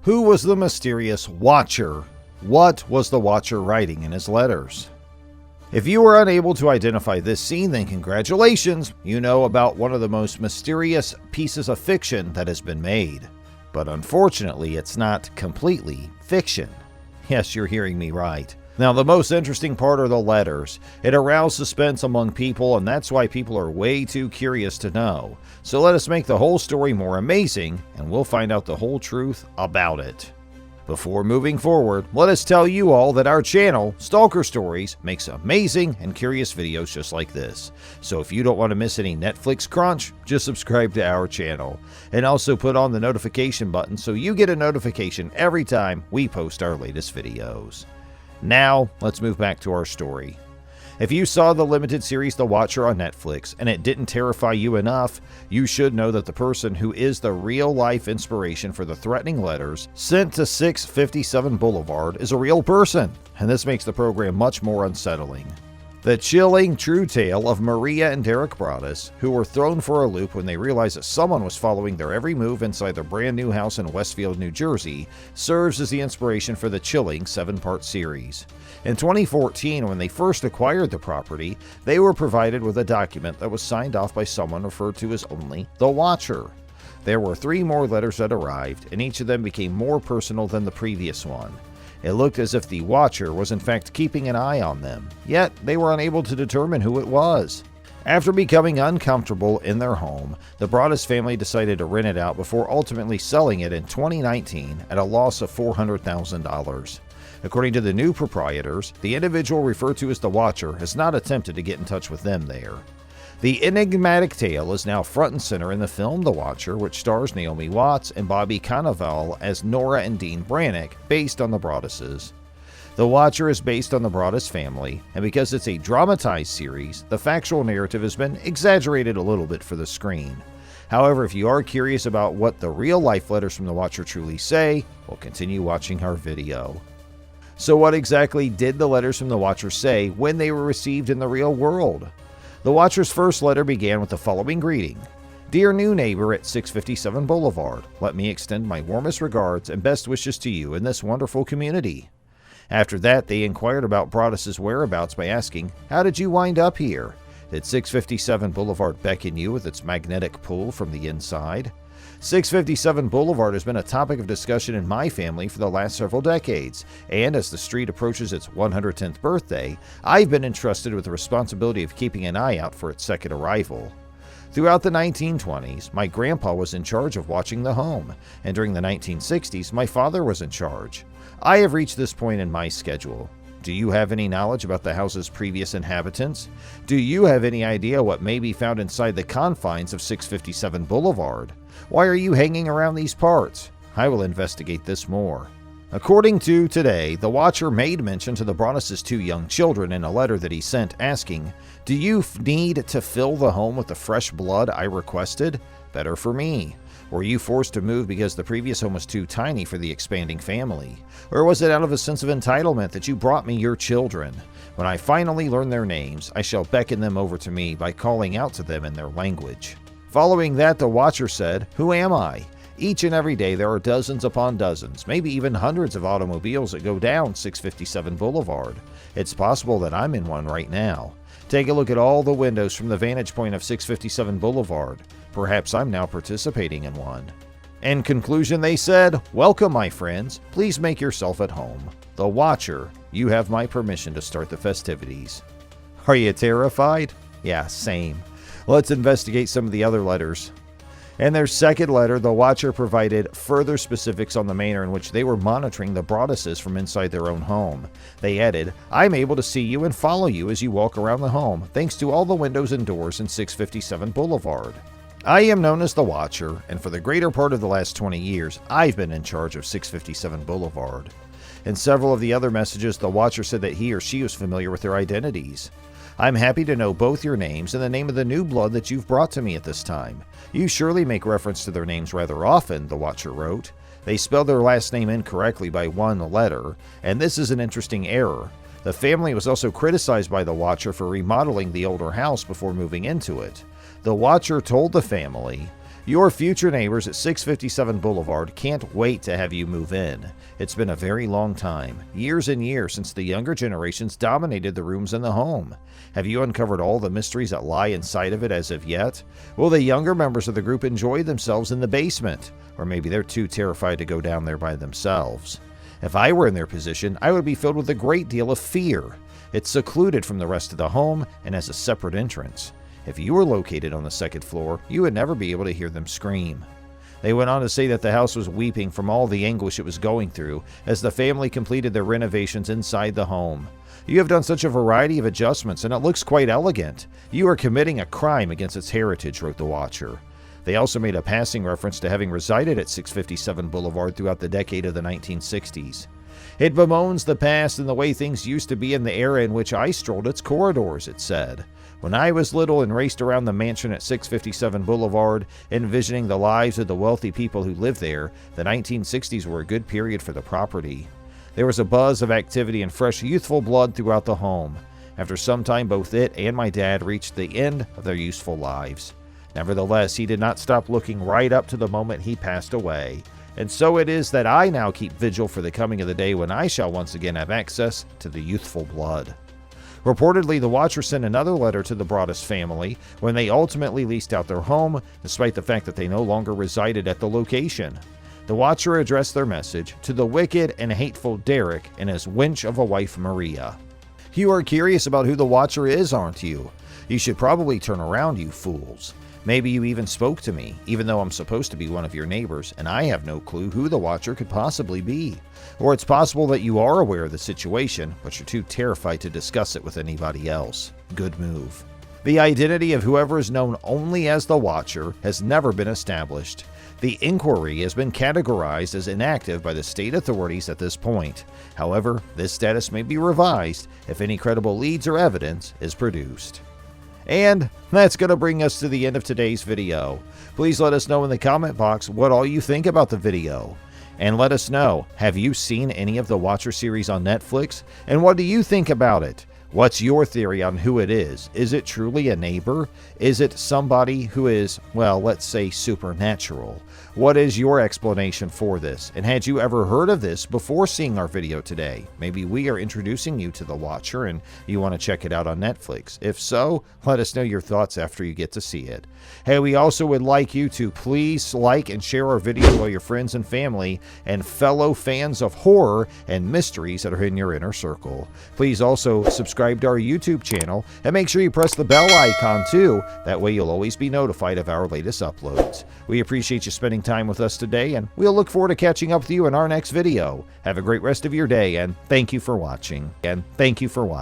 Who was the mysterious Watcher? What was the Watcher writing in his letters? If you were unable to identify this scene, then congratulations, you know about one of the most mysterious pieces of fiction that has been made. But unfortunately, it's not completely fiction. Yes, you're hearing me right. Now, the most interesting part are the letters. It aroused suspense among people, and that's why people are way too curious to know. So let us make the whole story more amazing, and we'll find out the whole truth about it. Before moving forward, let us tell you all that our channel, Stalker Stories, makes amazing and curious videos just like this. So if you don't want to miss any Netflix crunch, just subscribe to our channel. And also put on the notification button so you get a notification every time we post our latest videos. Now, let's move back to our story. If you saw the limited series The Watcher on Netflix and it didn't terrify you enough, you should know that the person who is the real-life inspiration for the threatening letters sent to 657 Boulevard is a real person, and this makes the program much more unsettling. The chilling true tale of Maria and Derek Broaddus, who were thrown for a loop when they realized that someone was following their every move inside their brand new house in Westfield, New Jersey, serves as the inspiration for the chilling 7-part series. In 2014, when they first acquired the property, they were provided with a document that was signed off by someone referred to as only the Watcher. There were 3 more letters that arrived, and each of them became more personal than the previous one. It looked as if the Watcher was in fact keeping an eye on them, yet they were unable to determine who it was. After becoming uncomfortable in their home, the Broaddus family decided to rent it out before ultimately selling it in 2019 at a loss of $400,000. According to the new proprietors, the individual referred to as the Watcher has not attempted to get in touch with them there. The enigmatic tale is now front and center in the film The Watcher, which stars Naomi Watts and Bobby Cannavale as Nora and Dean Brannick, based on the Broadduses. The Watcher is based on the Broaddus family, and because it's a dramatized series, the factual narrative has been exaggerated a little bit for the screen. However, if you are curious about what the real-life letters from the Watcher truly say, we'll continue watching our video. So what exactly did the letters from the Watcher say when they were received in the real world? The Watcher's first letter began with the following greeting. Dear new neighbor at 657 Boulevard, let me extend my warmest regards and best wishes to you in this wonderful community. After that, they inquired about Broaddus' whereabouts by asking, how did you wind up here? Did 657 Boulevard beckon you with its magnetic pull from the inside? 657 Boulevard has been a topic of discussion in my family for the last several decades, and as the street approaches its 110th birthday, I've been entrusted with the responsibility of keeping an eye out for its second arrival. Throughout the 1920s, my grandpa was in charge of watching the home, and during the 1960s, my father was in charge. I have reached this point in my schedule. Do you have any knowledge about the house's previous inhabitants? Do you have any idea what may be found inside the confines of 657 Boulevard? Why are you hanging around these parts? I will investigate this more. According to Today, the Watcher made mention to the Broaddus' 2 young children in a letter that he sent asking, do you need to fill the home with the fresh blood I requested? Better for me. Were you forced to move because the previous home was too tiny for the expanding family? Or was it out of a sense of entitlement that you brought me your children? When I finally learn their names, I shall beckon them over to me by calling out to them in their language. Following that, the Watcher said, who am I? Each and every day there are dozens upon dozens, maybe even hundreds of automobiles that go down 657 Boulevard. It's possible that I'm in one right now. Take a look at all the windows from the vantage point of 657 Boulevard. Perhaps I'm now participating in one. In conclusion, they said, welcome my friends, please make yourself at home. The Watcher, you have my permission to start the festivities. Are you terrified? Yeah, same. Let's investigate some of the other letters. In their second letter, the Watcher provided further specifics on the manner in which they were monitoring the Broadduses from inside their own home. They added, I'm able to see you and follow you as you walk around the home, thanks to all the windows and doors in 657 Boulevard. I am known as the Watcher, and for the greater part of the last 20 years, I've been in charge of 657 Boulevard. In several of the other messages, the Watcher said that he or she was familiar with their identities. I'm happy to know both your names and the name of the new blood that you've brought to me at this time. You surely make reference to their names rather often, the Watcher wrote. They spelled their last name incorrectly by 1 letter, and this is an interesting error. The family was also criticized by the Watcher for remodeling the older house before moving into it. The Watcher told the family, Your future neighbors at 657 Boulevard can't wait to have you move in. It's been a very long time, years and years, since the younger generations dominated the rooms in the home. Have you uncovered all the mysteries that lie inside of it as of yet? Will the younger members of the group enjoy themselves in the basement? Or maybe they're too terrified to go down there by themselves. If I were in their position, I would be filled with a great deal of fear. It's secluded from the rest of the home and has a separate entrance. If you were located on the second floor, you would never be able to hear them scream. They went on to say that the house was weeping from all the anguish it was going through as the family completed their renovations inside the home. You have done such a variety of adjustments and it looks quite elegant. You are committing a crime against its heritage, wrote the Watcher. They also made a passing reference to having resided at 657 Boulevard throughout the decade of the 1960s. It bemoans the past and the way things used to be in the era in which I strolled its corridors, it said. When I was little and raced around the mansion at 657 Boulevard, envisioning the lives of the wealthy people who lived there, the 1960s were a good period for the property. There was a buzz of activity and fresh youthful blood throughout the home. After some time, both it and my dad reached the end of their useful lives. Nevertheless, he did not stop looking right up to the moment he passed away. And so it is that I now keep vigil for the coming of the day when I shall once again have access to the youthful blood. Reportedly, the Watcher sent another letter to the Broaddus family when they ultimately leased out their home, despite the fact that they no longer resided at the location. The Watcher addressed their message to the wicked and hateful Derek and his wench of a wife, Maria. You are curious about who the Watcher is, aren't you? You should probably turn around, you fools. Maybe you even spoke to me, even though I'm supposed to be one of your neighbors, and I have no clue who the Watcher could possibly be. Or it's possible that you are aware of the situation, but you're too terrified to discuss it with anybody else. Good move. The identity of whoever is known only as the Watcher has never been established. The inquiry has been categorized as inactive by the state authorities at this point. However, this status may be revised if any credible leads or evidence is produced. And that's going to bring us to the end of today's video. Please let us know in the comment box what all you think about the video. And let us know, have you seen any of the Watcher series on Netflix? And what do you think about it? What's your theory on who it is? Is it truly a neighbor? Is it somebody who is, well, let's say supernatural? What is your explanation for this? And had you ever heard of this before seeing our video today? Maybe we are introducing you to the Watcher and you want to check it out on Netflix. If so, let us know your thoughts after you get to see it. Hey, we also would like you to please like and share our video with all your friends and family and fellow fans of horror and mysteries that are in your inner circle. Please also subscribe to our YouTube channel and make sure you press the bell icon too. That way you'll always be notified of our latest uploads. We appreciate you spending time with us today, and we'll look forward to catching up with you in our next video. Have a great rest of your day, and thank you for watching.